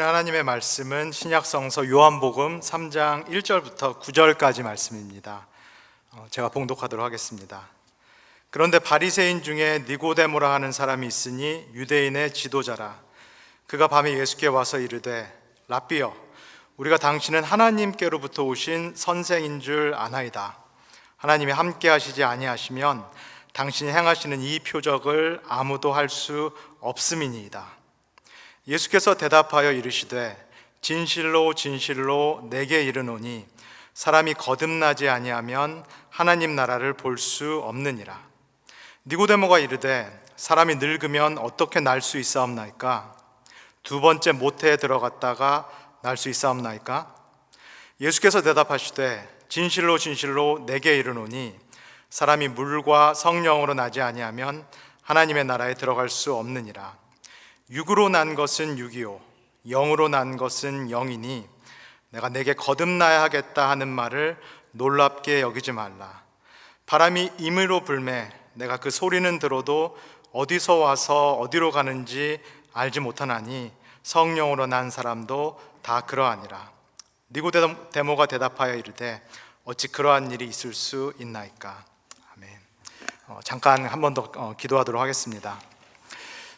하나님의 말씀은 신약성서 요한복음 3장 1절부터 9절까지 말씀입니다. 제가 봉독하도록 하겠습니다. 그런데 바리새인 중에 니고데모라 하는 사람이 있으니 유대인의 지도자라. 그가 밤에 예수께 와서 이르되 랍비여, 우리가 당신은 하나님께로부터 오신 선생인 줄 아나이다. 하나님이 함께 하시지 아니하시면 당신이 행하시는 이 표적을 아무도 할 수 없음이니이다. 예수께서 대답하여 이르시되 진실로 진실로 내게 이르노니 사람이 거듭나지 아니하면 하나님 나라를 볼 수 없느니라. 니고데모가 이르되 사람이 늙으면 어떻게 날 수 있사옵나이까? 두 번째 모태에 들어갔다가 날 수 있사옵나이까? 예수께서 대답하시되 진실로 진실로 내게 이르노니 사람이 물과 성령으로 나지 아니하면 하나님의 나라에 들어갈 수 없느니라. 육으로 난 것은 육이요 영으로 난 것은 영이니 내가 내게 거듭나야 하겠다 하는 말을 놀랍게 여기지 말라. 바람이 임으로 불매 내가 그 소리는 들어도 어디서 와서 어디로 가는지 알지 못하나니 성령으로 난 사람도 다 그러하니라. 니고데모가 대답하여 이르되 어찌 그러한 일이 있을 수 있나이까? 아멘. 잠깐 한 번 더 기도하도록 하겠습니다.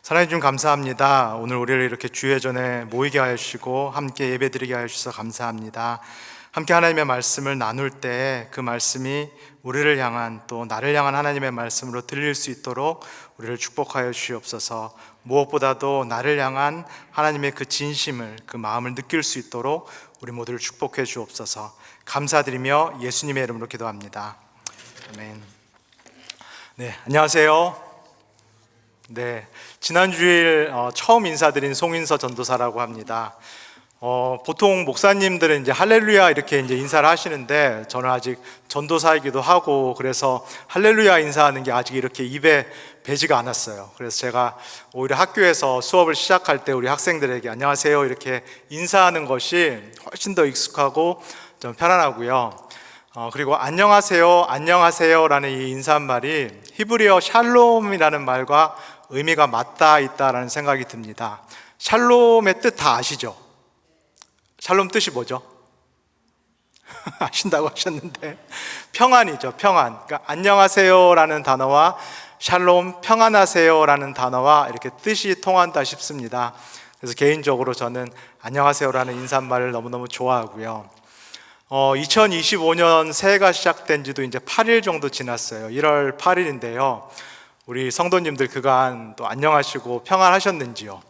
하나님 좀 감사합니다. 오늘 우리를 이렇게 주의 전에 모이게 하여 주시고 함께 예배드리게 하여 주셔서 감사합니다. 함께 하나님의 말씀을 나눌 때 그 말씀이 우리를 향한 또 나를 향한 하나님의 말씀으로 들릴 수 있도록 우리를 축복하여 주시옵소서. 무엇보다도 나를 향한 하나님의 그 진심을, 그 마음을 느낄 수 있도록 우리 모두를 축복해 주옵소서. 감사드리며 예수님의 이름으로 기도합니다. 아멘. 네, 안녕하세요. 네, 지난 주일 처음 인사드린 송인서 전도사라고 합니다. 보통 목사님들은 이제 할렐루야 이렇게 이제 인사를 하시는데 저는 아직 전도사이기도 하고 그래서 할렐루야 인사하는 게 아직 이렇게 입에 배지가 않았어요. 그래서 제가 오히려 학교에서 수업을 시작할 때 우리 학생들에게 안녕하세요 이렇게 인사하는 것이 훨씬 더 익숙하고 좀 편안하고요. 그리고 안녕하세요, 안녕하세요라는 이 인사말이 히브리어 샬롬이라는 말과 의미가 맞닿아 있다라는 생각이 듭니다. 샬롬의 뜻 다 아시죠? 샬롬 뜻이 뭐죠? 아신다고 하셨는데 평안이죠. 평안. 그러니까 안녕하세요라는 단어와 샬롬, 평안하세요라는 단어와 이렇게 뜻이 통한다 싶습니다. 그래서 개인적으로 저는 안녕하세요라는 인사말을 너무너무 좋아하고요. 2025년 새해가 시작된 지도 이제 8일 정도 지났어요. 1월 8일인데요. 우리 성도님들 그간 또 안녕하시고 평안하셨는지요?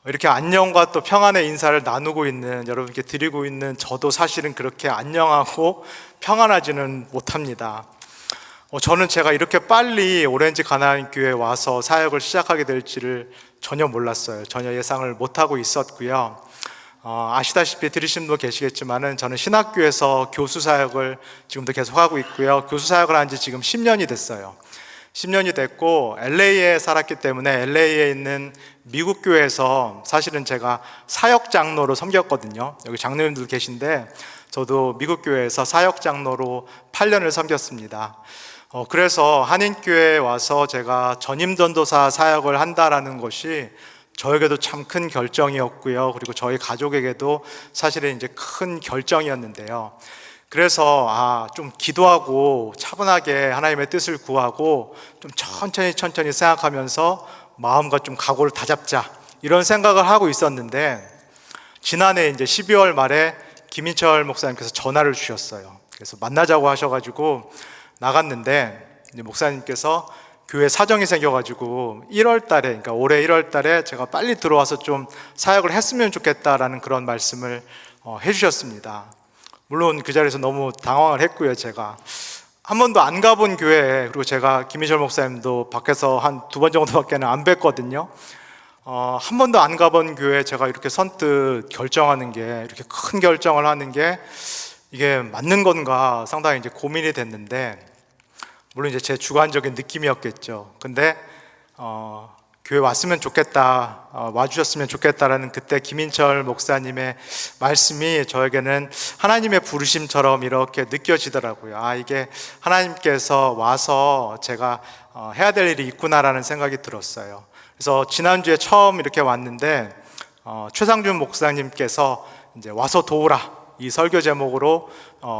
이렇게 안녕과 또 평안의 인사를 나누고 있는 여러분께 드리고 있는 저도 사실은 그렇게 안녕하고 평안하지는 못합니다. 저는 제가 이렇게 빨리 오렌지 가나안 교회에 와서 사역을 시작하게 될지를 전혀 몰랐어요. 전혀 예상을 못하고 있었고요. 아시다시피 들으신 분 계시겠지만은 저는 신학교에서 교수 사역을 지금도 계속 하고 있고요. 교수 사역을 한 지 지금 10년이 됐어요. 10년이 됐고 LA에 살았기 때문에 LA에 있는 미국 교회에서 사실은 제가 사역 장로로 섬겼거든요. 여기 장로님들 계신데 저도 미국 교회에서 사역 장로로 8년을 섬겼습니다. 그래서 한인교회에 와서 제가 전임 전도사 사역을 한다라는 것이 저에게도 참 큰 결정이었고요. 그리고 저희 가족에게도 사실은 이제 큰 결정이었는데요. 그래서 좀 기도하고 차분하게 하나님의 뜻을 구하고 좀 천천히 생각하면서 마음과 좀 각오를 다잡자 이런 생각을 하고 있었는데 지난해 이제 12월 말에 김인철 목사님께서 전화를 주셨어요. 그래서 만나자고 하셔가지고 나갔는데 이제 목사님께서 교회 사정이 생겨가지고 1월 달에, 그러니까 올해 1월 달에 제가 빨리 들어와서 좀 사역을 했으면 좋겠다라는 그런 말씀을 해주셨습니다. 물론 그 자리에서 너무 당황을 했고요. 제가 한 번도 안 가본 교회에, 그리고 제가 김희철 목사님도 밖에서 한 2번 정도밖에 안 뵀거든요. 한 번도 안 가본 교회에 제가 이렇게 선뜻 결정하는 게, 이렇게 큰 결정을 하는 게 이게 맞는 건가 상당히 이제 고민이 됐는데, 물론 이제 제 주관적인 느낌이었겠죠. 근데 교회 왔으면 좋겠다, 와주셨으면 좋겠다라는 그때 김인철 목사님의 말씀이 저에게는 하나님의 부르심처럼 이렇게 느껴지더라고요. 이게 하나님께서 와서 제가 해야 될 일이 있구나라는 생각이 들었어요. 그래서 지난주에 처음 이렇게 왔는데 최상준 목사님께서 이제 와서 도우라 이 설교 제목으로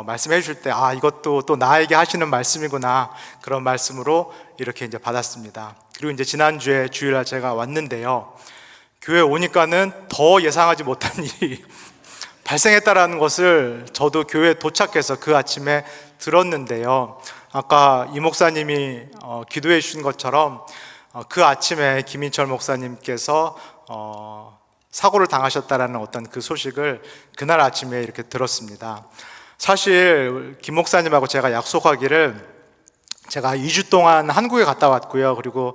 말씀해 주실 때 이것도 또 나에게 하시는 말씀이구나, 그런 말씀으로 이렇게 이제 받았습니다. 그리고 이제 지난주에 주일날 제가 왔는데요, 교회 오니까는 더 예상하지 못한 일이 발생했다라는 것을 저도 교회에 도착해서 그 아침에 들었는데요, 아까 이 목사님이 기도해 주신 것처럼 그 아침에 김인철 목사님께서 사고를 당하셨다라는 어떤 그 소식을 그날 아침에 이렇게 들었습니다. 사실 김 목사님하고 제가 약속하기를, 제가 2주 동안 한국에 갔다 왔고요, 그리고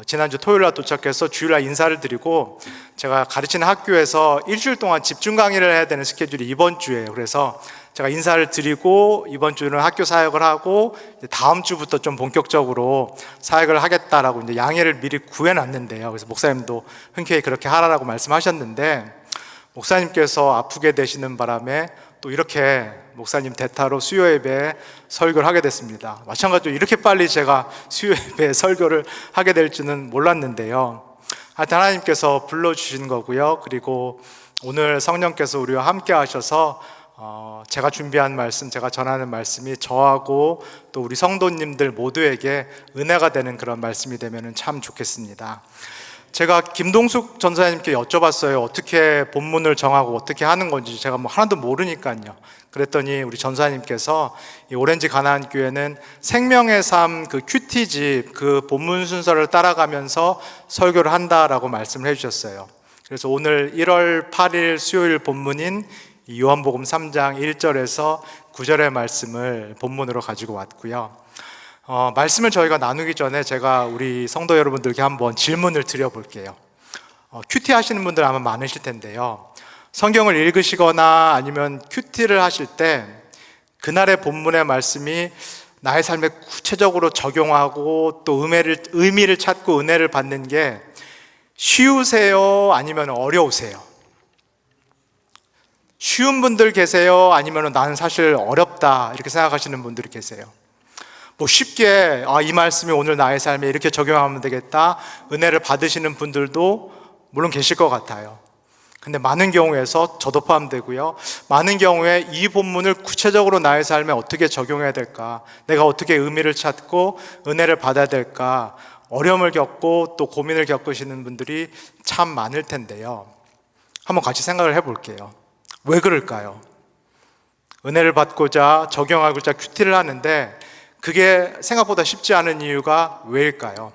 지난주 토요일날 도착해서 주일날 인사를 드리고, 제가 가르치는 학교에서 일주일 동안 집중 강의를 해야 되는 스케줄이 이번 주예요. 그래서 제가 인사를 드리고 이번 주는 학교 사역을 하고 다음 주부터 좀 본격적으로 사역을 하겠다라고 이제 양해를 미리 구해놨는데요, 그래서 목사님도 흔쾌히 그렇게 하라고 말씀하셨는데, 목사님께서 아프게 되시는 바람에 또 이렇게 목사님 대타로 수요 예배에 설교를 하게 됐습니다. 마찬가지로 이렇게 빨리 제가 수요 예배에 설교를 하게 될 줄은 몰랐는데요, 하여튼 하나님께서 불러주신 거고요. 그리고 오늘 성령께서 우리와 함께 하셔서 제가 준비한 말씀, 제가 전하는 말씀이 저하고 또 우리 성도님들 모두에게 은혜가 되는 그런 말씀이 되면 참 좋겠습니다. 제가 김동숙 전사님께 여쭤봤어요. 어떻게 본문을 정하고 어떻게 하는 건지. 제가 뭐 하나도 모르니까요. 그랬더니 우리 전사님께서 이 오렌지 가나안 교회는 생명의 삶 그 큐티집 그 본문 순서를 따라가면서 설교를 한다라고 말씀을 해주셨어요. 그래서 오늘 1월 8일 수요일 본문인 요한복음 3장 1절에서 9절의 말씀을 본문으로 가지고 왔고요. 말씀을 저희가 나누기 전에 제가 우리 성도 여러분들께 한번 질문을 드려볼게요. 큐티 하시는 분들 아마 많으실 텐데요, 성경을 읽으시거나 아니면 큐티를 하실 때 그날의 본문의 말씀이 나의 삶에 구체적으로 적용하고 또 의미를 찾고 은혜를 받는 게 쉬우세요? 아니면 어려우세요? 쉬운 분들 계세요? 아니면 나는 사실 어렵다 이렇게 생각하시는 분들이 계세요? 뭐 쉽게 이 말씀이 오늘 나의 삶에 이렇게 적용하면 되겠다, 은혜를 받으시는 분들도 물론 계실 것 같아요. 근데 많은 경우에서 저도 포함되고요, 많은 경우에 이 본문을 구체적으로 나의 삶에 어떻게 적용해야 될까, 내가 어떻게 의미를 찾고 은혜를 받아야 될까, 어려움을 겪고 또 고민을 겪으시는 분들이 참 많을 텐데요, 한번 같이 생각을 해볼게요. 왜 그럴까요? 은혜를 받고자 적용하고자 큐티를 하는데 그게 생각보다 쉽지 않은 이유가 왜일까요?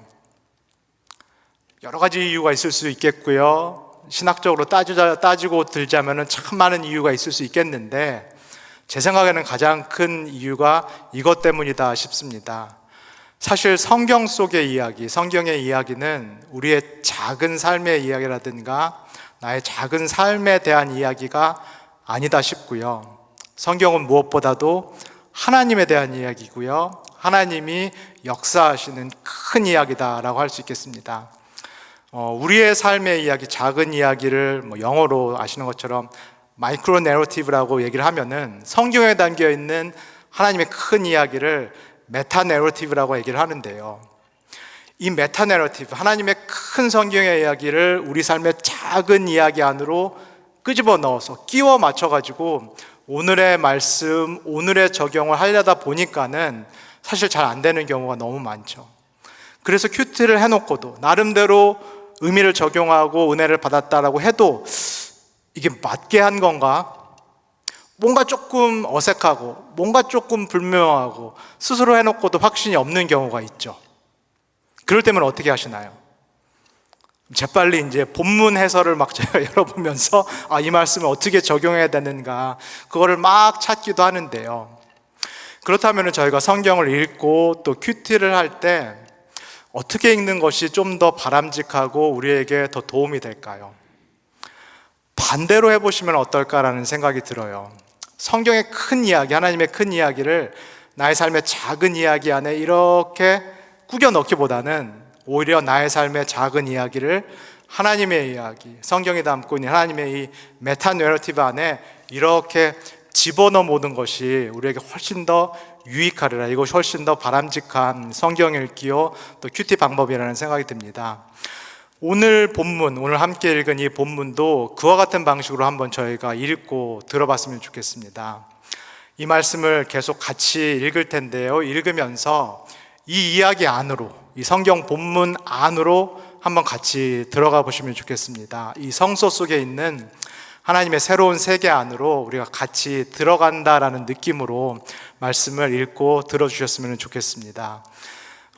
여러 가지 이유가 있을 수 있겠고요, 신학적으로 따지고 들자면 참 많은 이유가 있을 수 있겠는데, 제 생각에는 가장 큰 이유가 이것 때문이다 싶습니다. 사실 성경 속의 이야기, 성경의 이야기는 우리의 작은 삶의 이야기라든가 나의 작은 삶에 대한 이야기가 아니다 싶고요, 성경은 무엇보다도 하나님에 대한 이야기고요, 하나님이 역사하시는 큰 이야기다라고 할 수 있겠습니다. 우리의 삶의 이야기, 작은 이야기를 영어로 아시는 것처럼 마이크로 내러티브라고 얘기를 하면은, 성경에 담겨 있는 하나님의 큰 이야기를 메타 내러티브라고 얘기를 하는데요, 이 메타 내러티브, 하나님의 큰 성경의 이야기를 우리 삶의 작은 이야기 안으로 끄집어 넣어서 끼워 맞춰가지고 오늘의 말씀, 오늘의 적용을 하려다 보니까는 사실 잘 안 되는 경우가 너무 많죠. 그래서 큐티를 해놓고도 나름대로 의미를 적용하고 은혜를 받았다라고 해도 이게 맞게 한 건가? 뭔가 조금 어색하고 뭔가 조금 불명하고 스스로 해놓고도 확신이 없는 경우가 있죠. 그럴 때면 어떻게 하시나요? 재빨리 이제 본문 해설을 막 제가 열어보면서 이 말씀을 어떻게 적용해야 되는가, 그거를 막 찾기도 하는데요, 그렇다면 저희가 성경을 읽고 또 큐티를 할 때 어떻게 읽는 것이 좀 더 바람직하고 우리에게 더 도움이 될까요? 반대로 해보시면 어떨까라는 생각이 들어요. 성경의 큰 이야기, 하나님의 큰 이야기를 나의 삶의 작은 이야기 안에 이렇게 꾸겨 넣기보다는 오히려 나의 삶의 작은 이야기를 하나님의 이야기, 성경이 담고 있는 하나님의 이 메타 내러티브 안에 이렇게 집어넣어 모든 것이 우리에게 훨씬 더 유익하리라, 이것이 훨씬 더 바람직한 성경 읽기요 또 큐티 방법이라는 생각이 듭니다. 오늘 본문, 오늘 함께 읽은 이 본문도 그와 같은 방식으로 한번 저희가 읽고 들어봤으면 좋겠습니다. 이 말씀을 계속 같이 읽을 텐데요. 읽으면서 이 이야기 안으로, 이 성경 본문 안으로 한번 같이 들어가 보시면 좋겠습니다. 이 성소 속에 있는 하나님의 새로운 세계 안으로 우리가 같이 들어간다라는 느낌으로 말씀을 읽고 들어주셨으면 좋겠습니다.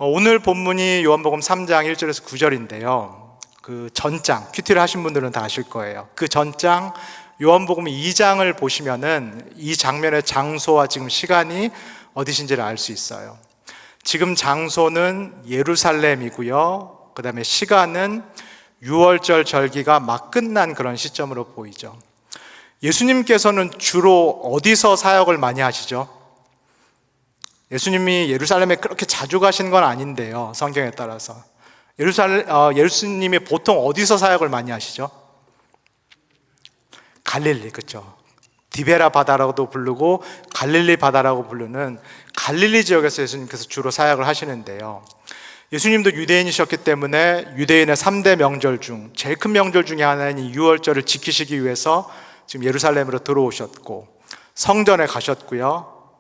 오늘 본문이 요한복음 3장 1절에서 9절인데요. 그 전장, 큐티를 하신 분들은 다 아실 거예요. 그 전장 요한복음 2장을 보시면은 이 장면의 장소와 지금 시간이 어디신지를 알 수 있어요. 지금 장소는 예루살렘이고요. 그 다음에 시간은 유월절 절기가 막 끝난 그런 시점으로 보이죠. 예수님께서는 주로 어디서 사역을 많이 하시죠? 예수님이 예루살렘에 그렇게 자주 가신 건 아닌데요. 성경에 따라서 예수님이 보통 어디서 사역을 많이 하시죠? 갈릴리, 그렇죠? 디베라 바다라고도 부르고 갈릴리 바다라고 부르는 갈릴리 지역에서 예수님께서 주로 사역을 하시는데요. 예수님도 유대인이셨기 때문에 유대인의 3대 명절 중 제일 큰 명절 중에 하나인 이 유월절을 지키시기 위해서 지금 예루살렘으로 들어오셨고 성전에 가셨고요.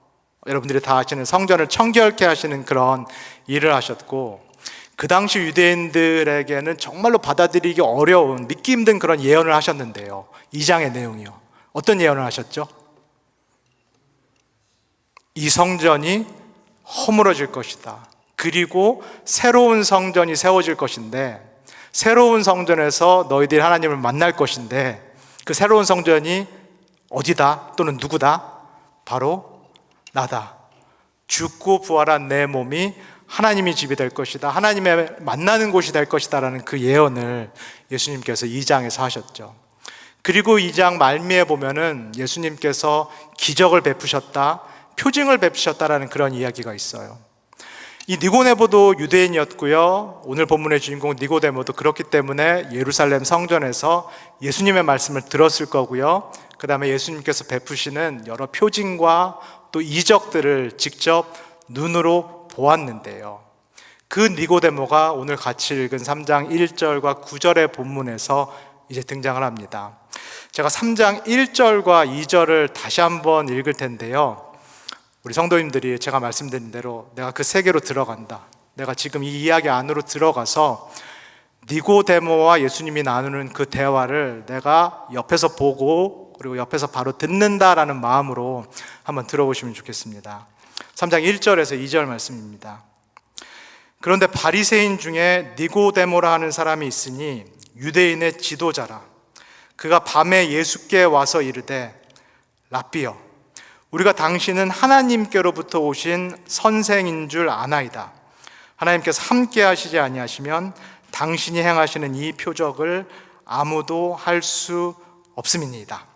여러분들이 다 아시는 성전을 청결케 하시는 그런 일을 하셨고, 그 당시 유대인들에게는 정말로 받아들이기 어려운, 믿기 힘든 그런 예언을 하셨는데요. 2장의 내용이요. 어떤 예언을 하셨죠? 이 성전이 허물어질 것이다. 그리고 새로운 성전이 세워질 것인데, 새로운 성전에서 너희들이 하나님을 만날 것인데, 그 새로운 성전이 어디다? 또는 누구다? 바로 나다. 죽고 부활한 내 몸이 하나님의 집이 될 것이다. 하나님의 만나는 곳이 될 것이다 라는 그 예언을 예수님께서 2장에서 하셨죠. 그리고 2장 말미에 보면은 예수님께서 기적을 베푸셨다, 표징을 베푸셨다라는 그런 이야기가 있어요. 이 니고데모도 유대인이었고요. 오늘 본문의 주인공 니고데모도 그렇기 때문에 예루살렘 성전에서 예수님의 말씀을 들었을 거고요. 그 다음에 예수님께서 베푸시는 여러 표징과 또 이적들을 직접 눈으로 보았는데요. 그 니고데모가 오늘 같이 읽은 3장 1절과 9절의 본문에서 이제 등장을 합니다. 제가 3장 1절과 2절을 다시 한번 읽을 텐데요. 우리 성도님들이 제가 말씀드린 대로 내가 그 세계로 들어간다, 내가 지금 이 이야기 안으로 들어가서 니고데모와 예수님이 나누는 그 대화를 내가 옆에서 보고 그리고 옆에서 바로 듣는다라는 마음으로 한번 들어보시면 좋겠습니다. 3장 1절에서 2절 말씀입니다. 그런데 바리새인 중에 니고데모라 하는 사람이 있으니 유대인의 지도자라. 그가 밤에 예수께 와서 이르되 랍비여, 우리가 당신은 하나님께로부터 오신 선생인 줄 아나이다. 하나님께서 함께 하시지 아니하시면 당신이 행하시는 이 표적을 아무도 할 수 없음이니이다.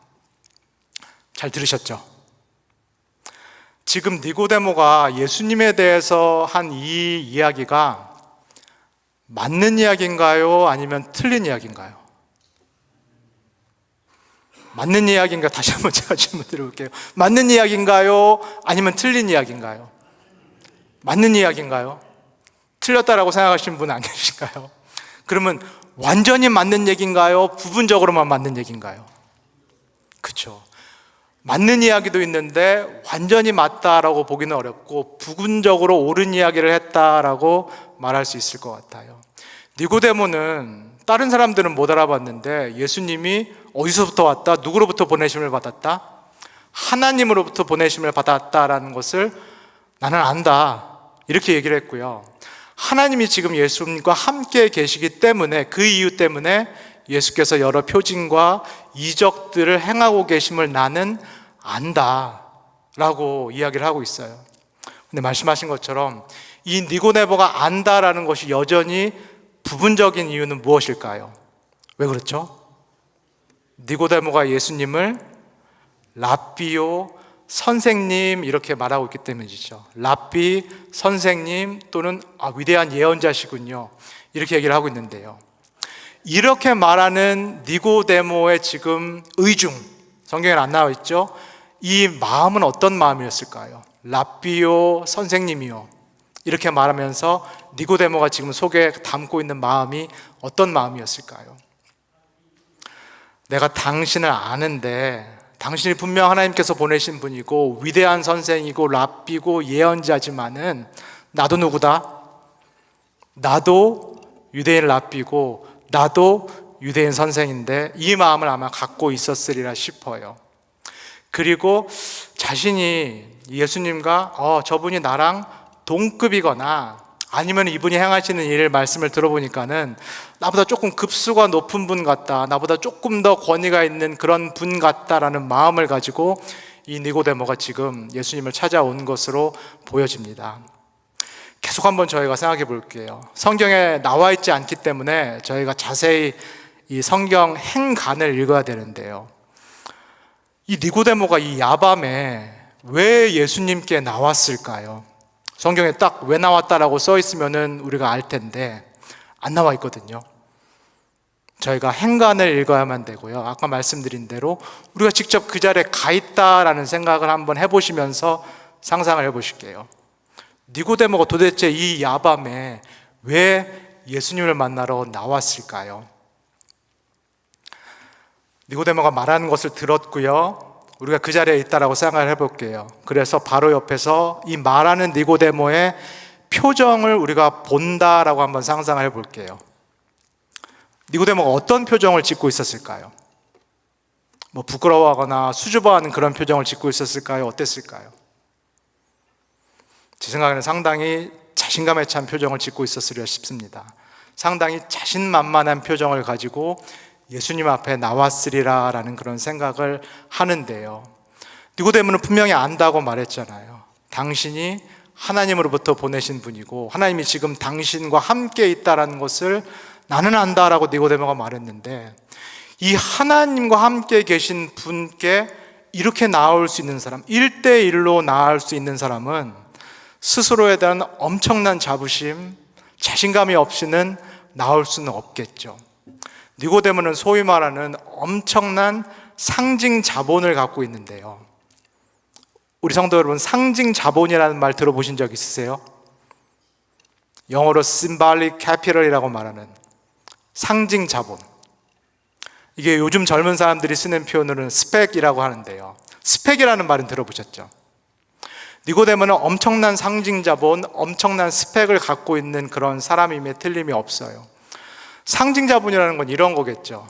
잘 들으셨죠? 지금 니고데모가 예수님에 대해서 한 이 이야기가 맞는 이야기인가요? 아니면 틀린 이야기인가요? 맞는 이야기인가? 다시 한번 제가 질문 드려볼게요. 맞는 이야기인가요? 아니면 틀린 이야기인가요? 맞는 이야기인가요? 틀렸다라고 생각하시는 분 안 계신가요? 그러면 완전히 맞는 얘기인가요? 부분적으로만 맞는 얘기인가요? 그렇죠. 맞는 이야기도 있는데 완전히 맞다라고 보기는 어렵고 부분적으로 옳은 이야기를 했다라고 말할 수 있을 것 같아요. 니고데모는 다른 사람들은 못 알아봤는데 예수님이 어디서부터 왔다? 누구로부터 보내심을 받았다? 하나님으로부터 보내심을 받았다라는 것을 나는 안다, 이렇게 얘기를 했고요. 하나님이 지금 예수님과 함께 계시기 때문에, 그 이유 때문에 예수께서 여러 표징과 이적들을 행하고 계심을 나는 안다 라고 이야기를 하고 있어요. 근데 말씀하신 것처럼 이 니고데모가 안다라는 것이 여전히 부분적인 이유는 무엇일까요? 왜 그렇죠? 니고데모가 예수님을 랍비요, 선생님 이렇게 말하고 있기 때문이죠. 랍비, 선생님 또는 위대한 예언자시군요, 이렇게 얘기를 하고 있는데요. 이렇게 말하는 니고데모의 지금 의중, 성경에 안 나와 있죠? 이 마음은 어떤 마음이었을까요? 랍비요, 선생님이요. 이렇게 말하면서 니고데모가 지금 속에 담고 있는 마음이 어떤 마음이었을까요? 내가 당신을 아는데 당신이 분명 하나님께서 보내신 분이고 위대한 선생이고 랍비고 예언자지만은 나도 누구다? 나도 유대인 랍비고 나도 유대인 선생인데 이 마음을 아마 갖고 있었으리라 싶어요. 그리고 자신이 예수님과 저분이 나랑 동급이거나 아니면 이분이 행하시는 일 말씀을 들어보니까는 나보다 조금 급수가 높은 분 같다, 나보다 조금 더 권위가 있는 그런 분 같다라는 마음을 가지고 이 니고데모가 지금 예수님을 찾아온 것으로 보여집니다. 계속 한번 저희가 생각해 볼게요. 성경에 나와 있지 않기 때문에 저희가 자세히 이 성경 행간을 읽어야 되는데요, 이 니고데모가 이 야밤에 왜 예수님께 나왔을까요? 성경에 딱 왜 나왔다라고 써 있으면은 우리가 알 텐데 안 나와 있거든요. 저희가 행간을 읽어야만 되고요, 아까 말씀드린 대로 우리가 직접 그 자리에 가 있다라는 생각을 한번 해보시면서 상상을 해보실게요. 니고데모가 도대체 이 야밤에 왜 예수님을 만나러 나왔을까요? 니고데모가 말하는 것을 들었고요, 우리가 그 자리에 있다라고 생각을 해볼게요. 그래서 바로 옆에서 이 말하는 니고데모의 표정을 우리가 본다라고 한번 상상을 해볼게요. 니고데모가 어떤 표정을 짓고 있었을까요? 부끄러워하거나 수줍어하는 그런 표정을 짓고 있었을까요? 어땠을까요? 제 생각에는 상당히 자신감에 찬 표정을 짓고 있었으리라 싶습니다. 상당히 자신만만한 표정을 가지고 예수님 앞에 나왔으리라라는 그런 생각을 하는데요, 니고데모는 분명히 안다고 말했잖아요. 당신이 하나님으로부터 보내신 분이고 하나님이 지금 당신과 함께 있다라는 것을 나는 안다라고 니고데모가 말했는데, 이 하나님과 함께 계신 분께 이렇게 나올 수 있는 사람, 1대1로 나올 수 있는 사람은 스스로에 대한 엄청난 자부심, 자신감이 없이는 나올 수는 없겠죠. 니고데모는 소위 말하는 엄청난 상징 자본을 갖고 있는데요, 우리 성도 여러분, 상징 자본이라는 말 들어보신 적 있으세요? 영어로 symbolic capital이라고 말하는 상징 자본, 이게 요즘 젊은 사람들이 쓰는 표현으로는 스펙이라고 하는데요, 스펙이라는 말은 들어보셨죠? 니고데모는 엄청난 상징 자본, 엄청난 스펙을 갖고 있는 그런 사람임에 틀림이 없어요. 상징 자본이라는 건 이런 거겠죠.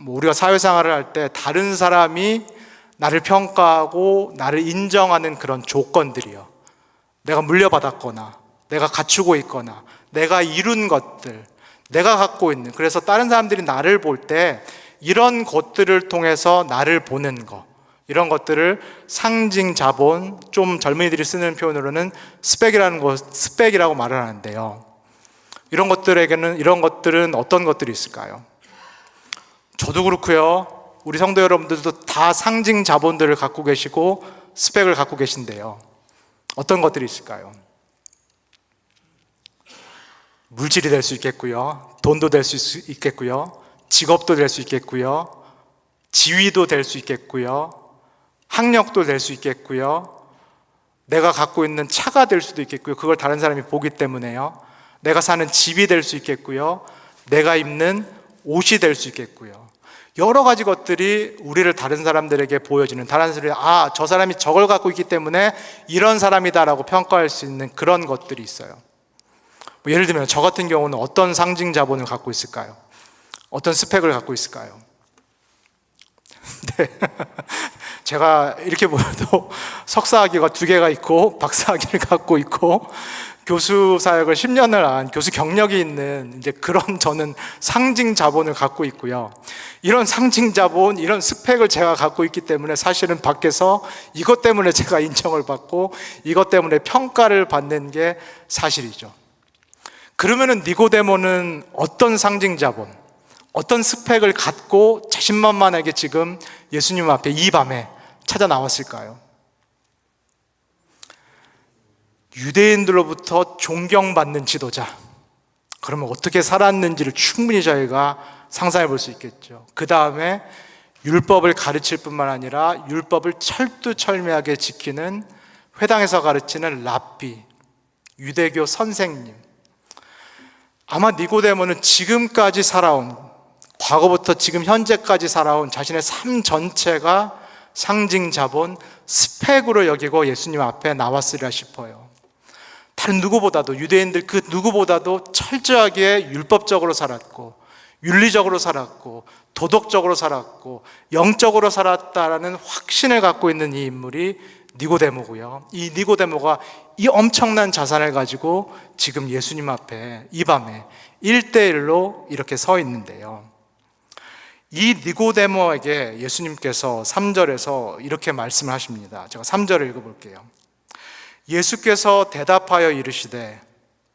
우리가 사회생활을 할 때 다른 사람이 나를 평가하고 나를 인정하는 그런 조건들이요, 내가 물려받았거나 내가 갖추고 있거나 내가 이룬 것들, 내가 갖고 있는, 그래서 다른 사람들이 나를 볼 때 이런 것들을 통해서 나를 보는 것, 이런 것들을 상징 자본, 좀 젊은이들이 쓰는 표현으로는 스펙이라고 말을 하는데요, 이런 것들은 어떤 것들이 있을까요? 저도 그렇고요, 우리 성도 여러분들도 다 상징 자본들을 갖고 계시고 스펙을 갖고 계신데요, 어떤 것들이 있을까요? 물질이 될 수 있겠고요, 돈도 될 수 있겠고요, 직업도 될 수 있겠고요, 지위도 될 수 있겠고요, 학력도 될 수 있겠고요, 내가 갖고 있는 차가 될 수도 있겠고요, 그걸 다른 사람이 보기 때문에요, 내가 사는 집이 될 수 있겠고요, 내가 입는 옷이 될 수 있겠고요, 여러 가지 것들이 우리를 다른 사람들에게 보여지는, 다른 사람들이 저 사람이 저걸 갖고 있기 때문에 이런 사람이다라고 평가할 수 있는 그런 것들이 있어요. 예를 들면 저 같은 경우는 어떤 상징 자본을 갖고 있을까요? 어떤 스펙을 갖고 있을까요? 네. 제가 이렇게 보여도 석사학위가 2개가 있고 박사학위를 갖고 있고 교수 사역을 10년을 한 교수 경력이 있는 이제 그런 저는 상징 자본을 갖고 있고요. 이런 상징 자본, 이런 스펙을 제가 갖고 있기 때문에 사실은 밖에서 이것 때문에 제가 인정을 받고 이것 때문에 평가를 받는 게 사실이죠. 그러면은 니고데모는 어떤 상징 자본, 어떤 스펙을 갖고 자신만만하게 지금 예수님 앞에 이 밤에 찾아 나왔을까요? 유대인들로부터 존경받는 지도자, 그러면 어떻게 살았는지를 충분히 저희가 상상해 볼 수 있겠죠. 그 다음에 율법을 가르칠 뿐만 아니라 율법을 철두철미하게 지키는, 회당에서 가르치는 랍비, 유대교 선생님. 아마 니고데모는 지금까지 살아온, 과거부터 지금 현재까지 살아온 자신의 삶 전체가 상징 자본, 스펙으로 여기고 예수님 앞에 나왔으리라 싶어요. 다른 누구보다도, 유대인들 그 누구보다도 철저하게 율법적으로 살았고, 윤리적으로 살았고, 도덕적으로 살았고, 영적으로 살았다라는 확신을 갖고 있는 이 인물이 니고데모고요. 이 니고데모가 이 엄청난 자산을 가지고 지금 예수님 앞에 이 밤에 1대1로 이렇게 서 있는데요. 이 니고데모에게 예수님께서 3절에서 이렇게 말씀을 하십니다. 제가 3절을 읽어볼게요. 예수께서 대답하여 이르시되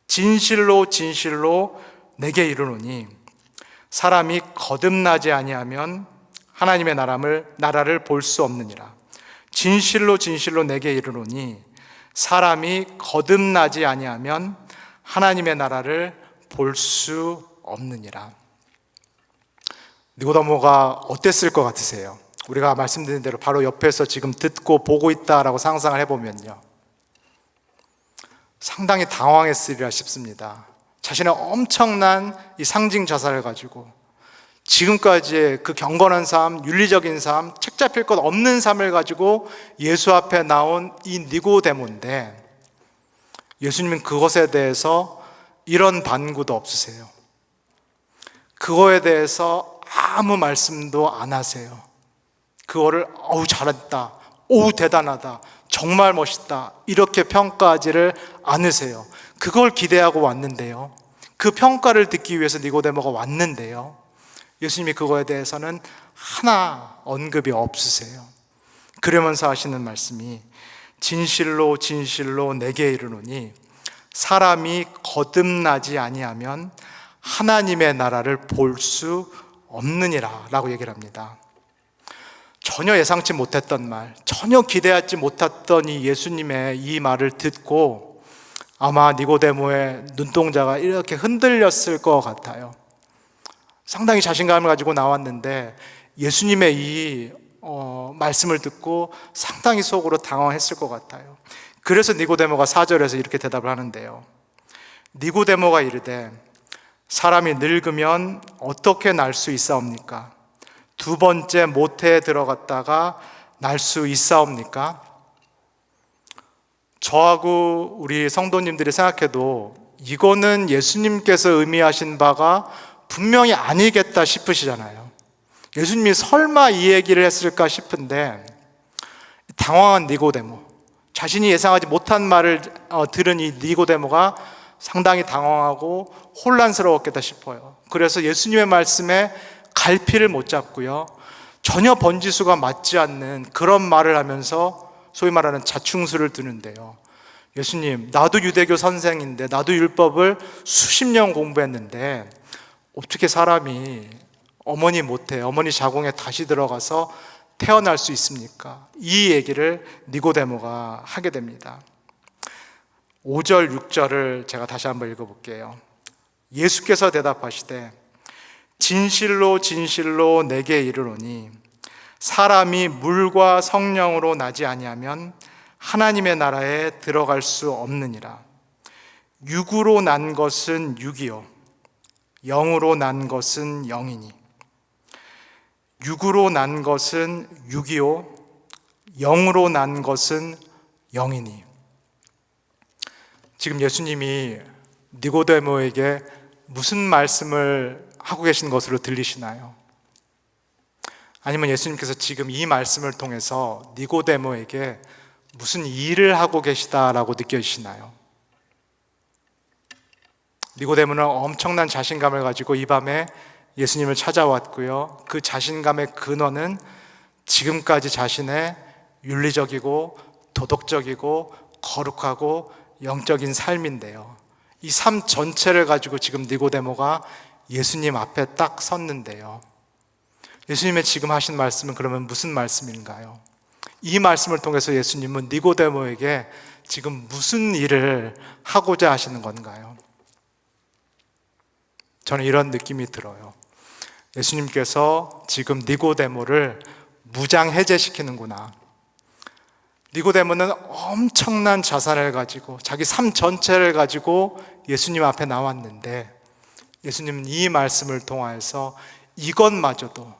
진실로 진실로 내게 이르노니 사람이 거듭나지 아니하면 하나님의 나라를 볼 수 없느니라. 진실로 진실로 내게 이르노니 사람이 거듭나지 아니하면 하나님의 나라를 볼 수 없느니라. 니고데모가 어땠을 것 같으세요? 우리가 말씀드린 대로 바로 옆에서 지금 듣고 보고 있다라고 상상을 해보면요, 상당히 당황했으리라 싶습니다. 자신의 엄청난 이 상징 자산을 가지고 지금까지의 그 경건한 삶, 윤리적인 삶, 책 잡힐 것 없는 삶을 가지고 예수 앞에 나온 이 니고데모인데, 예수님은 그것에 대해서 이런 반구도 없으세요. 그거에 대해서 아무 말씀도 안 하세요. 그거를 어우 잘했다, 오우 대단하다, 정말 멋있다 이렇게 평가하지를 않으세요. 그걸 기대하고 왔는데요, 그 평가를 듣기 위해서 니고데모가 왔는데요, 예수님이 그거에 대해서는 하나 언급이 없으세요. 그러면서 하시는 말씀이 진실로 진실로 내게 이르노니 사람이 거듭나지 아니하면 하나님의 나라를 볼 수 없느니라 라고 얘기를 합니다. 전혀 예상치 못했던 말, 전혀 기대하지 못했던 이 예수님의 이 말을 듣고 아마 니고데모의 눈동자가 이렇게 흔들렸을 것 같아요. 상당히 자신감을 가지고 나왔는데 예수님의 이 말씀을 듣고 상당히 속으로 당황했을 것 같아요. 그래서 니고데모가 4절에서 이렇게 대답을 하는데요. 니고데모가 이르되 사람이 늙으면 어떻게 날 수 있사옵니까? 두 번째 모태에 들어갔다가 날 수 있사옵니까? 저하고 우리 성도님들이 생각해도 이거는 예수님께서 의미하신 바가 분명히 아니겠다 싶으시잖아요. 예수님이 설마 이 얘기를 했을까 싶은데, 당황한 니고데모, 자신이 예상하지 못한 말을 들은 이 니고데모가 상당히 당황하고 혼란스러웠겠다 싶어요. 그래서 예수님의 말씀에 갈피를 못 잡고요, 전혀 번지수가 맞지 않는 그런 말을 하면서 소위 말하는 자충수를 두는데요. 예수님, 나도 유대교 선생인데, 나도 율법을 수십 년 공부했는데 어떻게 사람이 어머니 모태, 어머니 자궁에 다시 들어가서 태어날 수 있습니까? 이 얘기를 니고데모가 하게 됩니다. 5절, 6절을 제가 다시 한번 읽어볼게요. 예수께서 대답하시되 진실로 진실로 내게 이르노니 사람이 물과 성령으로 나지 아니하면 하나님의 나라에 들어갈 수 없느니라. 육으로 난 것은 육이요 영으로 난 것은 영이니. 육으로 난 것은 육이요 영으로 난 것은 영이니. 지금 예수님이 니고데모에게 무슨 말씀을 하고 계신 것으로 들리시나요? 아니면 예수님께서 지금 이 말씀을 통해서 니고데모에게 무슨 일을 하고 계시다라고 느껴지시나요? 니고데모는 엄청난 자신감을 가지고 이 밤에 예수님을 찾아왔고요, 그 자신감의 근원은 지금까지 자신의 윤리적이고 도덕적이고 거룩하고 영적인 삶인데요, 이 삶 전체를 가지고 지금 니고데모가 예수님 앞에 딱 섰는데요, 예수님의 지금 하신 말씀은 그러면 무슨 말씀인가요? 이 말씀을 통해서 예수님은 니고데모에게 지금 무슨 일을 하고자 하시는 건가요? 저는 이런 느낌이 들어요. 예수님께서 지금 니고데모를 무장해제시키는구나. 니고데모는 엄청난 자산을 가지고 자기 삶 전체를 가지고 예수님 앞에 나왔는데 예수님은 이 말씀을 통하여서 이것마저도,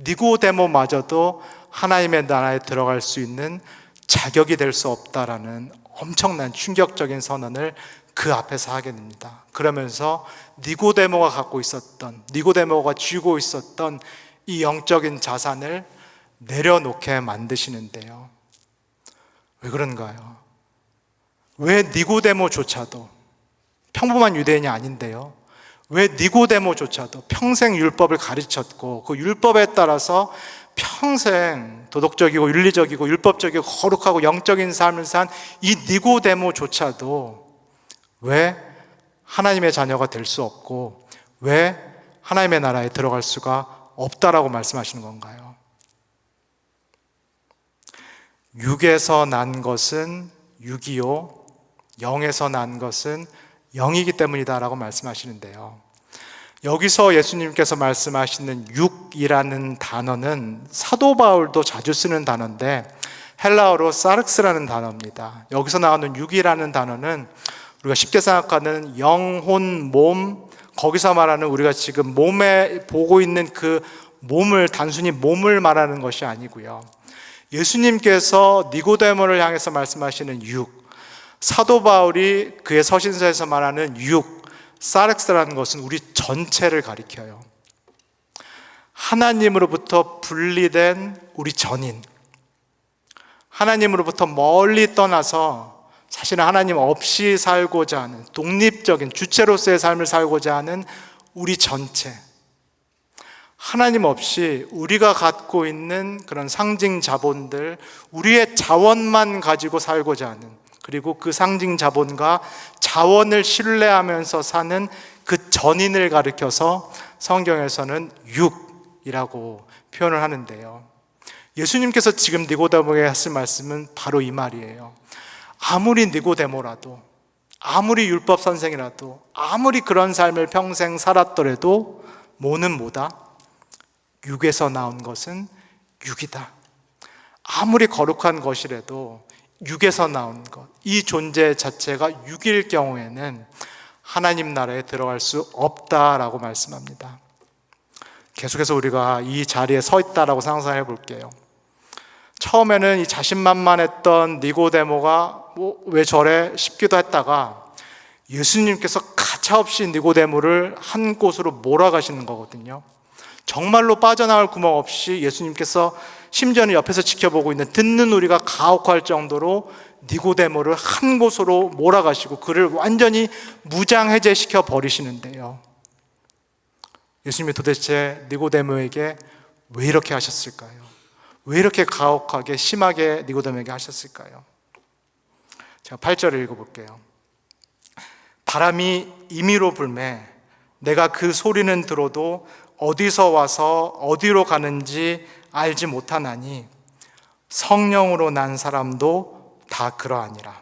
니고데모마저도 하나님의 나라에 들어갈 수 있는 자격이 될 수 없다라는 엄청난 충격적인 선언을 그 앞에서 하게 됩니다. 그러면서 니고데모가 갖고 있었던, 니고데모가 쥐고 있었던 이 영적인 자산을 내려놓게 만드시는데요. 왜 그런가요? 왜 니고데모조차도, 평범한 유대인이 아닌데요, 왜 니고데모조차도 평생 율법을 가르쳤고 그 율법에 따라서 평생 도덕적이고 윤리적이고 율법적이고 거룩하고 영적인 삶을 산 이 니고데모조차도 왜 하나님의 자녀가 될 수 없고 왜 하나님의 나라에 들어갈 수가 없다라고 말씀하시는 건가요? 육에서 난 것은 육이요 영에서 난 것은 영이기 때문이다라고 말씀하시는데요, 여기서 예수님께서 말씀하시는 육이라는 단어는 사도 바울도 자주 쓰는 단어인데 헬라어로 사르크스라는 단어입니다. 여기서 나오는 육이라는 단어는 우리가 쉽게 생각하는 영혼, 몸, 거기서 말하는 우리가 지금 몸에 보고 있는 그 몸을, 단순히 몸을 말하는 것이 아니고요, 예수님께서 니고데모를 향해서 말씀하시는 육, 사도 바울이 그의 서신서에서 말하는 육, 사르크스라는 것은 우리 전체를 가리켜요. 하나님으로부터 분리된 우리 전인, 하나님으로부터 멀리 떠나서 사실은 하나님 없이 살고자 하는 독립적인 주체로서의 삶을 살고자 하는 우리 전체, 하나님 없이 우리가 갖고 있는 그런 상징 자본들, 우리의 자원만 가지고 살고자 하는, 그리고 그 상징 자본과 자원을 신뢰하면서 사는 그 전인을 가리켜서 성경에서는 육이라고 표현을 하는데요, 예수님께서 지금 니고데모에게 하신 말씀은 바로 이 말이에요. 아무리 니고데모라도, 아무리 율법 선생이라도, 아무리 그런 삶을 평생 살았더라도 뭐는 뭐다? 육에서 나온 것은 육이다. 아무리 거룩한 것이라도 육에서 나온 것, 이 존재 자체가 육일 경우에는 하나님 나라에 들어갈 수 없다라고 말씀합니다. 계속해서 우리가 이 자리에 서 있다라고 상상해 볼게요. 처음에는 이 자신만만했던 니고데모가 왜 저래 싶기도 했다가 예수님께서 가차없이 니고데모를 한 곳으로 몰아가시는 거거든요. 정말로 빠져나갈 구멍 없이 예수님께서 심지어는 옆에서 지켜보고 있는 듣는 우리가 가혹할 정도로 니고데모를 한 곳으로 몰아가시고 그를 완전히 무장해제시켜 버리시는데요, 예수님이 도대체 니고데모에게 왜 이렇게 하셨을까요? 왜 이렇게 가혹하게 심하게 니고데모에게 하셨을까요? 제가 8절을 읽어볼게요. 바람이 임의로 불매 내가 그 소리는 들어도 어디서 와서 어디로 가는지 알지 못하나니 성령으로 난 사람도 다 그러하니라.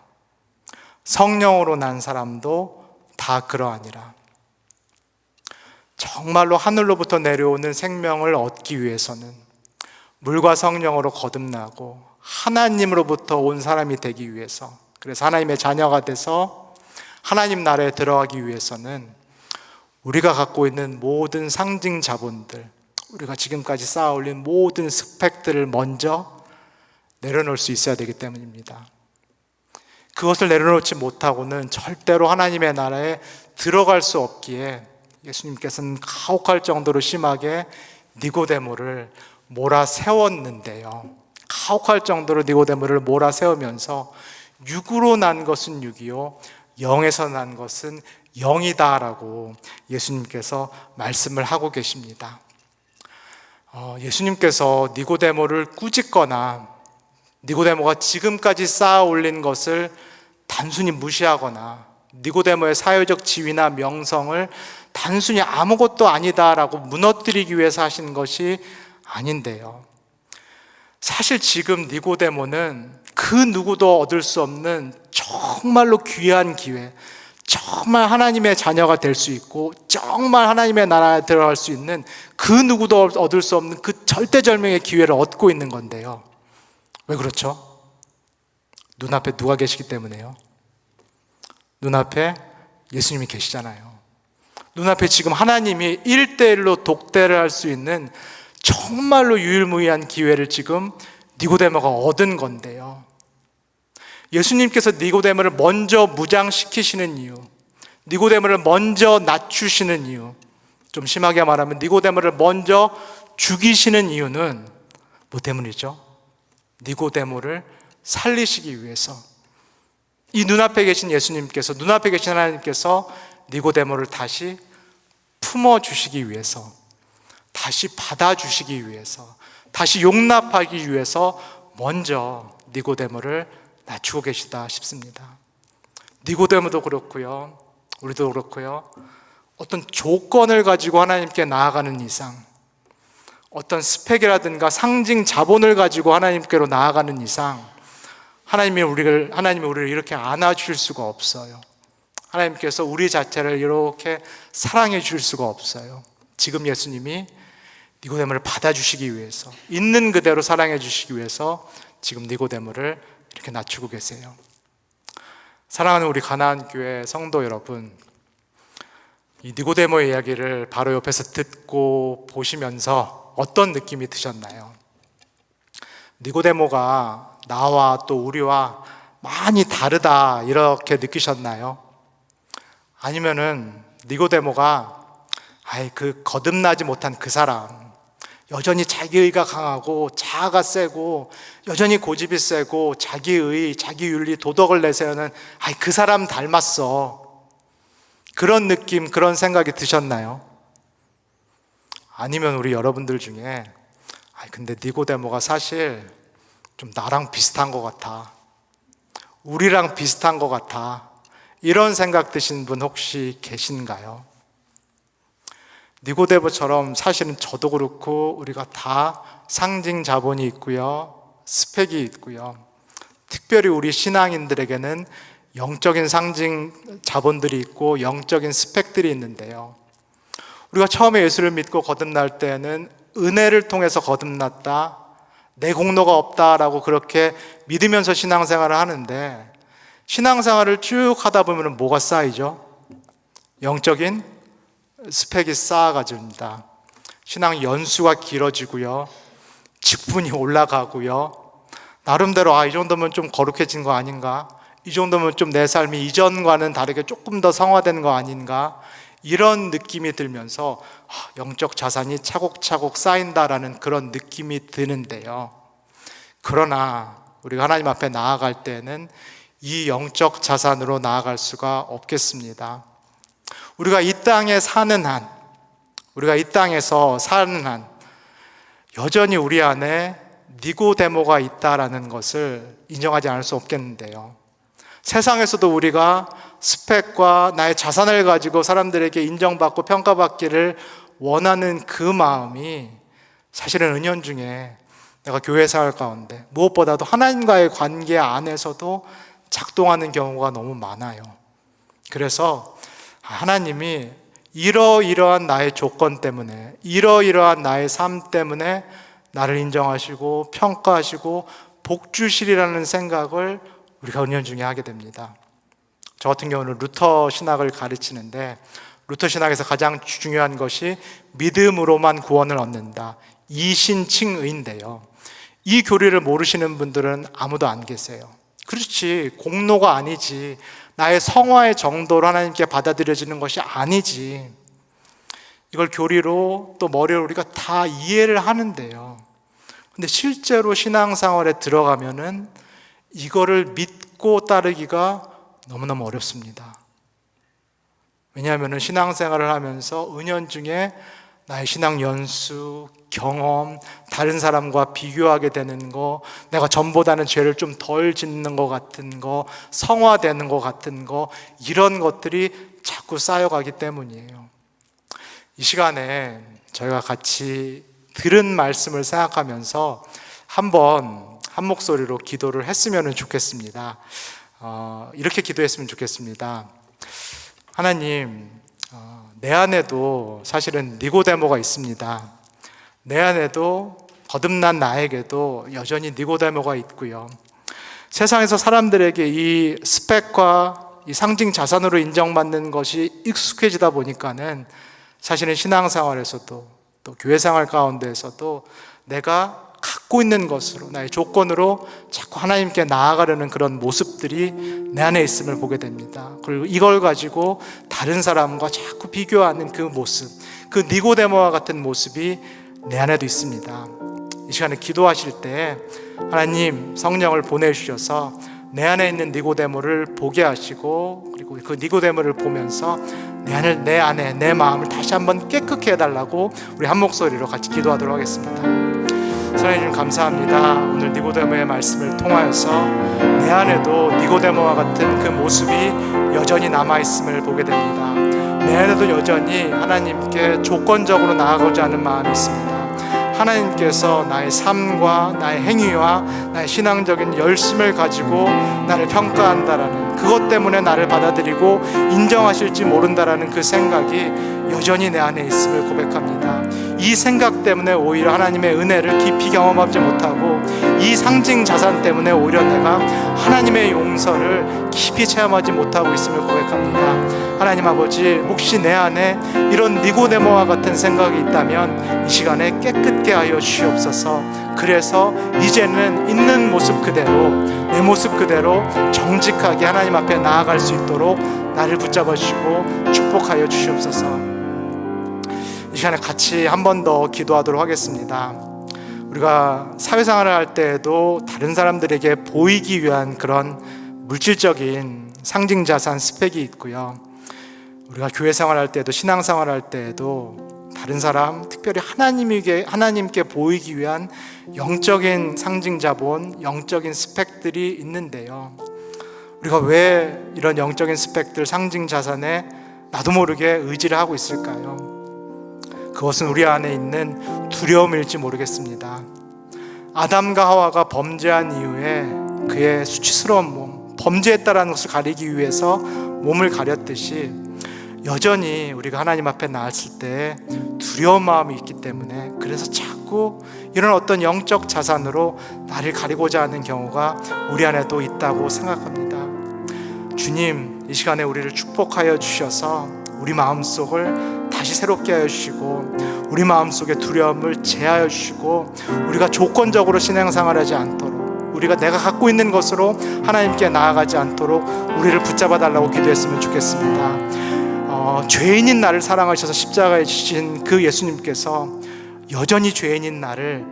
성령으로 난 사람도 다 그러하니라. 정말로 하늘로부터 내려오는 생명을 얻기 위해서는 물과 성령으로 거듭나고 하나님으로부터 온 사람이 되기 위해서, 그래서 하나님의 자녀가 돼서 하나님 나라에 들어가기 위해서는 우리가 갖고 있는 모든 상징 자본들, 우리가 지금까지 쌓아 올린 모든 스펙들을 먼저 내려놓을 수 있어야 되기 때문입니다. 그것을 내려놓지 못하고는 절대로 하나님의 나라에 들어갈 수 없기에 예수님께서는 가혹할 정도로 심하게 니고데모를 몰아세웠는데요, 가혹할 정도로 니고데모를 몰아세우면서 육으로 난 것은 육이요 영에서 난 것은 영이다라고 예수님께서 말씀을 하고 계십니다. 예수님께서 니고데모를 꾸짖거나 니고데모가 지금까지 쌓아 올린 것을 단순히 무시하거나 니고데모의 사회적 지위나 명성을 단순히 아무것도 아니다라고 무너뜨리기 위해서 하신 것이 아닌데요, 사실 지금 니고데모는 그 누구도 얻을 수 없는 정말로 귀한 기회, 정말 하나님의 자녀가 될 수 있고 정말 하나님의 나라에 들어갈 수 있는 그 누구도 얻을 수 없는 그 절대절명의 기회를 얻고 있는 건데요, 왜 그렇죠? 눈앞에 누가 계시기 때문에요? 눈앞에 예수님이 계시잖아요. 눈앞에 지금 하나님이 1대1로 독대를 할 수 있는 정말로 유일무이한 기회를 지금 니고데모가 얻은 건데요. 예수님께서 니고데모를 먼저 무장시키시는 이유, 니고데모를 먼저 낮추시는 이유, 좀 심하게 말하면 니고데모를 먼저 죽이시는 이유는 뭐 때문이죠? 니고데모를 살리시기 위해서. 이 눈앞에 계신 예수님께서, 눈앞에 계신 하나님께서 니고데모를 다시 품어주시기 위해서, 다시 받아주시기 위해서, 다시 용납하기 위해서 먼저 니고데모를 낮추고 계시다 싶습니다. 니고데모도 그렇고요, 우리도 그렇고요, 어떤 조건을 가지고 하나님께 나아가는 이상, 어떤 스펙이라든가 상징 자본을 가지고 하나님께로 나아가는 이상 하나님이 우리를 이렇게 안아주실 수가 없어요. 하나님께서 우리 자체를 이렇게 사랑해 주실 수가 없어요. 지금 예수님이 니고데모를 받아주시기 위해서, 있는 그대로 사랑해 주시기 위해서 지금 니고데모를 이렇게 낮추고 계세요. 사랑하는 우리 가나안 교회 성도 여러분, 이 니고데모의 이야기를 바로 옆에서 듣고 보시면서 어떤 느낌이 드셨나요? 니고데모가 나와 또 우리와 많이 다르다 이렇게 느끼셨나요? 아니면은 니고데모가 그 거듭나지 못한 그 사람, 여전히 자기의가 강하고 자아가 세고 여전히 고집이 세고 자기의, 자기윤리, 도덕을 내세우는 그 사람 닮았어, 그런 느낌, 그런 생각이 드셨나요? 아니면 우리 여러분들 중에 근데 니고데모가 사실 좀 나랑 비슷한 것 같아, 우리랑 비슷한 것 같아, 이런 생각 드신 분 혹시 계신가요? 니고데모처럼 사실은 저도 그렇고 우리가 다 상징 자본이 있고요, 스펙이 있고요, 특별히 우리 신앙인들에게는 영적인 상징 자본들이 있고 영적인 스펙들이 있는데요, 우리가 처음에 예수를 믿고 거듭날 때는 은혜를 통해서 거듭났다, 내 공로가 없다라고 그렇게 믿으면서 신앙생활을 하는데, 신앙생활을 쭉 하다 보면 뭐가 쌓이죠? 영적인 스펙이 쌓아가집니다. 신앙 연수가 길어지고요, 직분이 올라가고요, 나름대로 이 정도면 좀 거룩해진 거 아닌가, 이 정도면 좀 내 삶이 이전과는 다르게 조금 더 성화된 거 아닌가, 이런 느낌이 들면서 영적 자산이 차곡차곡 쌓인다라는 그런 느낌이 드는데요, 그러나 우리가 하나님 앞에 나아갈 때는 이 영적 자산으로 나아갈 수가 없겠습니다. 우리가 이 땅에 사는 한, 우리가 이 땅에서 사는 한 여전히 우리 안에 니고데모가 있다라는 것을 인정하지 않을 수 없겠는데요, 세상에서도 우리가 스펙과 나의 자산을 가지고 사람들에게 인정받고 평가받기를 원하는 그 마음이 사실은 은연중에 내가 교회 생활 가운데 무엇보다도 하나님과의 관계 안에서도 작동하는 경우가 너무 많아요. 그래서 하나님이 이러이러한 나의 조건 때문에, 이러이러한 나의 삶 때문에 나를 인정하시고 평가하시고 복 주시리라는 생각을 우리가 은연중에 하게 됩니다. 저 같은 경우는 루터 신학을 가르치는데, 루터 신학에서 가장 중요한 것이 믿음으로만 구원을 얻는다, 이신칭의인데요, 이 교리를 모르시는 분들은 아무도 안 계세요. 그렇지, 공로가 아니지, 나의 성화의 정도로 하나님께 받아들여지는 것이 아니지, 이걸 교리로 또 머리로 우리가 다 이해를 하는데요, 근데 실제로 신앙생활에 들어가면은 이거를 믿고 따르기가 너무너무 어렵습니다. 왜냐하면 신앙생활을 하면서 은연중에 나의 신앙 연수, 경험, 다른 사람과 비교하게 되는 거, 내가 전보다는 죄를 좀 덜 짓는 것 같은 거, 성화되는 것 같은 거, 이런 것들이 자꾸 쌓여가기 때문이에요. 이 시간에 저희가 같이 들은 말씀을 생각하면서 한번 한 목소리로 기도를 했으면 좋겠습니다. 이렇게 기도했으면 좋겠습니다. 하나님, 내 안에도 사실은 니고데모가 있습니다. 내 안에도 거듭난 나에게도 여전히 니고데모가 있고요, 세상에서 사람들에게 이 스펙과 이 상징 자산으로 인정받는 것이 익숙해지다 보니까는 자신의 신앙생활에서도 또 교회생활 가운데에서도 내가 갖고 있는 것으로, 나의 조건으로 자꾸 하나님께 나아가려는 그런 모습들이 내 안에 있음을 보게 됩니다. 그리고 이걸 가지고 다른 사람과 자꾸 비교하는 그 모습, 그 니고데모와 같은 모습이 내 안에도 있습니다. 이 시간에 기도하실 때 하나님 성령을 보내주셔서 내 안에 있는 니고데모를 보게 하시고, 그리고 그 니고데모를 보면서 내 안에 내 마음을 다시 한번 깨끗게 해달라고 우리 한 목소리로 같이 기도하도록 하겠습니다. 하나님 감사합니다. 오늘 니고데모의 말씀을 통하여서 내 안에도 니고데모와 같은 그 모습이 여전히 남아있음을 보게 됩니다. 내 안에도 여전히 하나님께 조건적으로 나아가고자 하는 마음이 있습니다. 하나님께서 나의 삶과 나의 행위와 나의 신앙적인 열심을 가지고 나를 평가한다라는, 그것 때문에 나를 받아들이고 인정하실지 모른다라는 그 생각이 여전히 내 안에 있음을 고백합니다. 이 생각 때문에 오히려 하나님의 은혜를 깊이 경험하지 못하고, 이 상징 자산 때문에 오히려 내가 하나님의 용서를 깊이 체험하지 못하고 있음을 고백합니다. 하나님 아버지, 혹시 내 안에 이런 니고데모와 같은 생각이 있다면 이 시간에 깨끗게 하여 주시옵소서. 그래서 이제는 있는 모습 그대로, 내 모습 그대로 정직하게 하나님 앞에 나아갈 수 있도록 나를 붙잡아 주시고 축복하여 주시옵소서. 이 시간에 같이 한 번 더 기도하도록 하겠습니다. 우리가 사회생활을 할 때에도 다른 사람들에게 보이기 위한 그런 물질적인 상징자산 스펙이 있고요. 우리가 교회생활 할 때도 신앙생활 할 때에도 다른 사람, 특별히 하나님께 보이기 위한 영적인 상징자본, 영적인 스펙들이 있는데요. 우리가 왜 이런 영적인 스펙들, 상징자산에 나도 모르게 의지를 하고 있을까요? 그것은 우리 안에 있는 두려움일지 모르겠습니다. 아담과 하와가 범죄한 이후에 그의 수치스러운 몸, 범죄했다라는 것을 가리기 위해서 몸을 가렸듯이 여전히 우리가 하나님 앞에 나왔을 때 두려운 마음이 있기 때문에, 그래서 자꾸 이런 어떤 영적 자산으로 나를 가리고자 하는 경우가 우리 안에도 있다고 생각합니다. 주님, 이 시간에 우리를 축복하여 주셔서 우리 마음속을 다시 새롭게 하여 주시고, 우리 마음속에 두려움을 제하여 주시고, 우리가 조건적으로 신앙생활하지 않도록, 우리가 내가 갖고 있는 것으로 하나님께 나아가지 않도록 우리를 붙잡아 달라고 기도했으면 좋겠습니다. 죄인인 나를 사랑하셔서 십자가에 지신 그 예수님께서 여전히 죄인인 나를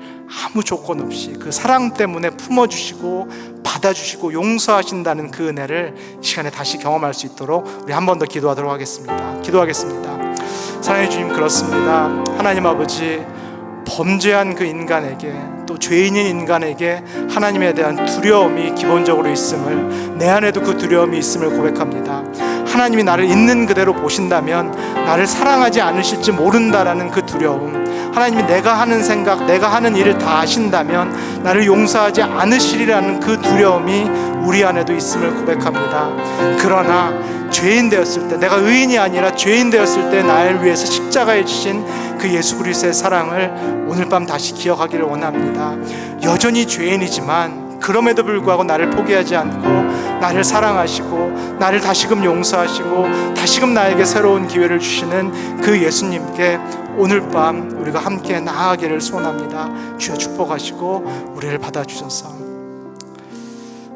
아무 조건 없이 그 사랑 때문에 품어주시고 받아주시고 용서하신다는 그 은혜를 이 시간에 다시 경험할 수 있도록 우리 한 번 더 기도하도록 하겠습니다. 기도하겠습니다. 사랑의 주님, 그렇습니다. 하나님 아버지, 범죄한 그 인간에게, 또 죄인인 인간에게 하나님에 대한 두려움이 기본적으로 있음을, 내 안에도 그 두려움이 있음을 고백합니다. 하나님이 나를 있는 그대로 보신다면 나를 사랑하지 않으실지 모른다라는 그 두려움, 하나님이 내가 하는 생각, 내가 하는 일을 다 아신다면 나를 용서하지 않으시리라는 그 두려움이 우리 안에도 있음을 고백합니다. 그러나 죄인 되었을 때, 내가 의인이 아니라 죄인 되었을 때 나를 위해서 십자가에 지신 그 예수 그리스도의 사랑을 오늘 밤 다시 기억하기를 원합니다. 여전히 죄인이지만 그럼에도 불구하고 나를 포기하지 않고 나를 사랑하시고 나를 다시금 용서하시고 다시금 나에게 새로운 기회를 주시는 그 예수님께 오늘 밤 우리가 함께 나아가기를 소원합니다. 주여 축복하시고 우리를 받아주셔서.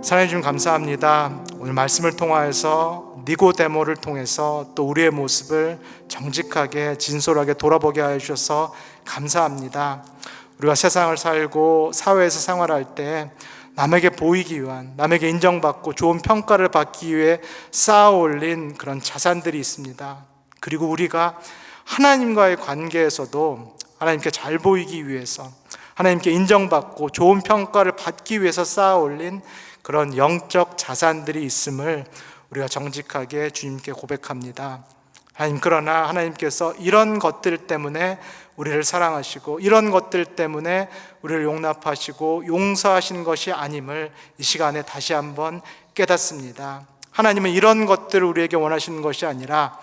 사랑해 주님 감사합니다. 오늘 말씀을 통하여서 니고데모를 통해서 또 우리의 모습을 정직하게 진솔하게 돌아보게 하여 주셔서 감사합니다. 우리가 세상을 살고 사회에서 생활할 때 남에게 보이기 위한, 남에게 인정받고 좋은 평가를 받기 위해 쌓아 올린 그런 자산들이 있습니다. 그리고 우리가 하나님과의 관계에서도 하나님께 잘 보이기 위해서, 하나님께 인정받고 좋은 평가를 받기 위해서 쌓아 올린 그런 영적 자산들이 있음을 우리가 정직하게 주님께 고백합니다. 하나님, 그러나 하나님께서 이런 것들 때문에 우리를 사랑하시고 이런 것들 때문에 우리를 용납하시고 용서하신 것이 아님을 이 시간에 다시 한번 깨닫습니다. 하나님은 이런 것들을 우리에게 원하시는 것이 아니라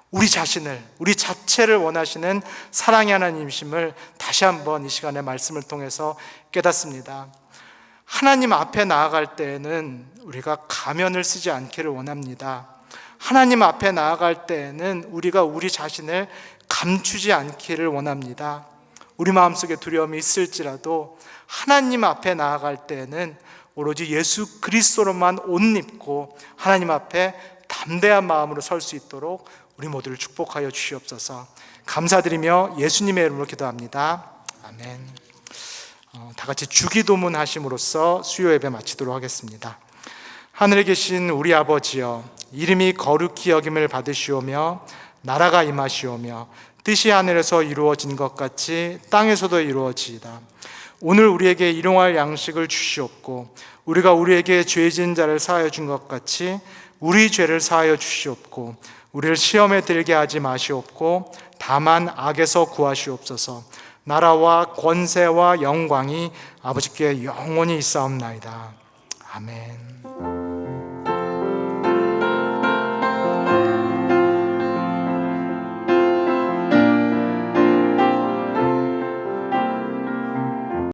우리 자신을, 우리 자체를 원하시는 사랑의 하나님이심을 다시 한번 이 시간에 말씀을 통해서 깨닫습니다. 하나님 앞에 나아갈 때에는 우리가 가면을 쓰지 않기를 원합니다. 하나님 앞에 나아갈 때에는 우리가 우리 자신을 감추지 않기를 원합니다. 우리 마음속에 두려움이 있을지라도 하나님 앞에 나아갈 때에는 오로지 예수 그리스도로만 옷 입고 하나님 앞에 담대한 마음으로 설 수 있도록 우리 모두를 축복하여 주시옵소서. 감사드리며 예수님의 이름으로 기도합니다. 아멘. 다 같이 주기도문 하심으로써 수요 예배 마치도록 하겠습니다. 하늘에 계신 우리 아버지여, 이름이 거룩히 여김을 받으시오며 나라가 임하시오며 뜻이 하늘에서 이루어진 것 같이 땅에서도 이루어지이다. 오늘 우리에게 일용할 양식을 주시옵고 우리가 우리에게 죄 지은 자를 사하여 준 것 같이 우리 죄를 사하여 주시옵고 우리를 시험에 들게 하지 마시옵고 다만 악에서 구하시옵소서. 나라와 권세와 영광이 아버지께 영원히 있사옵나이다. 아멘.